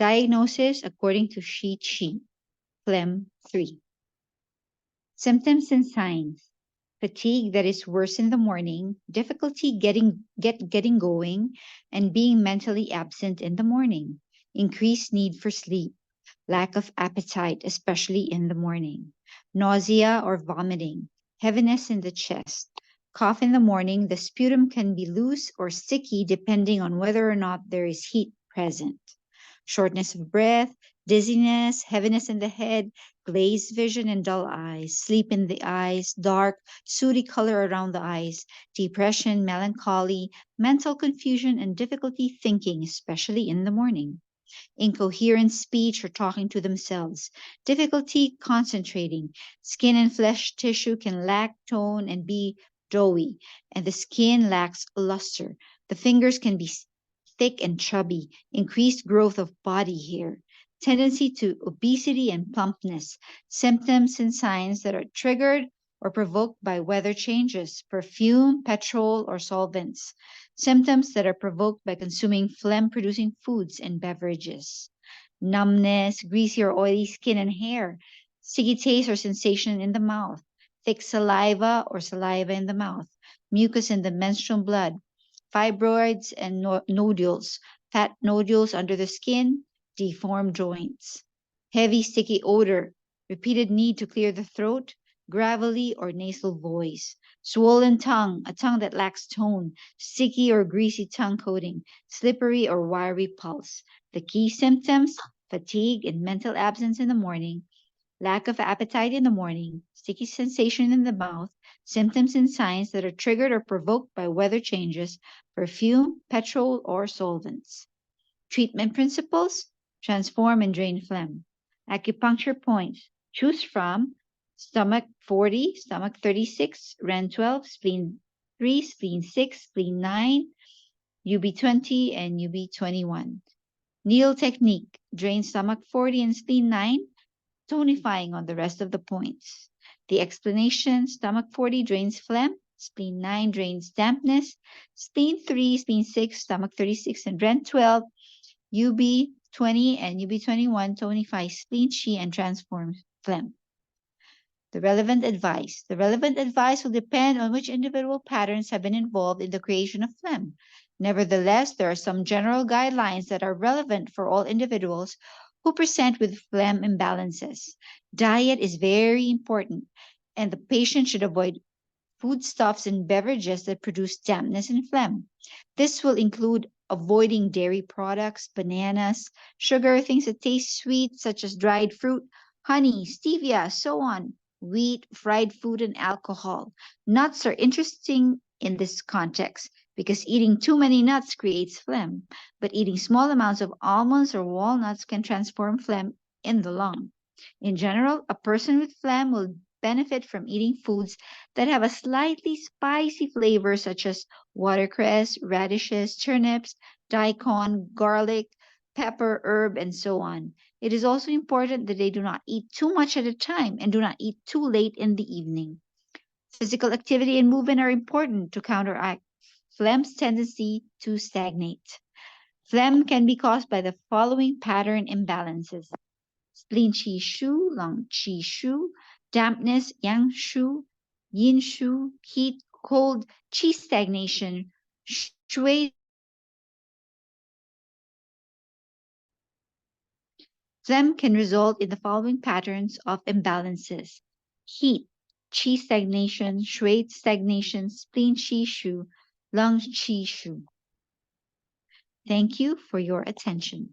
Diagnosis according to sheet sheet. Phlegm 3. Symptoms and signs. Fatigue that is worse in the morning, difficulty getting going, and being mentally absent in the morning. Increased need for sleep. Lack of appetite, especially in the morning. Nausea or vomiting. Heaviness in the chest. Cough in the morning. The sputum can be loose or sticky depending on whether or not there is heat present. Shortness of breath, dizziness, heaviness in the head, glazed vision and dull eyes, sleep in the eyes, dark, sooty color around the eyes, depression, melancholy, mental confusion, and difficulty thinking, especially in the morning. Incoherent speech or talking to themselves, difficulty concentrating, skin and flesh tissue can lack tone and be doughy, and the skin lacks luster. The fingers can be thick and chubby, increased growth of body hair, tendency to obesity and plumpness, symptoms and signs that are triggered or provoked by weather changes, perfume, petrol, or solvents, symptoms that are provoked by consuming phlegm-producing foods and beverages, numbness, greasy or oily skin and hair, sticky taste or sensation in the mouth, thick saliva or saliva in the mouth, mucus in the menstrual blood, fibroids and nodules, fat nodules under the skin, deformed joints, heavy sticky odor, repeated need to clear the throat, gravelly or nasal voice, swollen tongue, a tongue that lacks tone, sticky or greasy tongue coating, slippery or wiry pulse. The key symptoms: fatigue and mental absence in the morning, lack of appetite in the morning, sticky sensation in the mouth, symptoms and signs that are triggered or provoked by weather changes, perfume, petrol, or solvents. Treatment principles: transform and drain phlegm. Acupuncture points: choose from stomach 40, stomach 36, REN 12, spleen 3, spleen 6, spleen 9, UB20, and UB21. Needle technique: drain stomach 40 and spleen 9, tonifying on the rest of the points. The explanation: stomach 40 drains phlegm, spleen 9 drains dampness, spleen 3, spleen 6, stomach 36, and REN 12, UB20 and UB21 tonify spleen chi and transform phlegm. The relevant advice. The relevant advice will depend on which individual patterns have been involved in the creation of phlegm. Nevertheless, there are some general guidelines that are relevant for all individuals who present with phlegm imbalances. Diet is very important, and the patient should avoid foodstuffs and beverages that produce dampness and phlegm. This will include avoiding dairy products, bananas, sugar, things that taste sweet, such as dried fruit, honey, stevia, so on, wheat, fried food, and alcohol. Nuts are interesting in this context because eating too many nuts creates phlegm, but eating small amounts of almonds or walnuts can transform phlegm in the lung. In general, a person with phlegm will benefit from eating foods that have a slightly spicy flavor, such as watercress, radishes, turnips, daikon, garlic, pepper, herb, and so on. It is also important that they do not eat too much at a time and do not eat too late in the evening. Physical activity and movement are important to counteract phlegm's tendency to stagnate. Phlegm can be caused by the following pattern imbalances: spleen qi shu, lung qi shu, dampness yang shu, yin shu, heat, cold, qi stagnation, shui. Phlegm can result in the following patterns of imbalances: heat, qi stagnation, shui stagnation, spleen qi shu, lung qi shu. Thank you for your attention.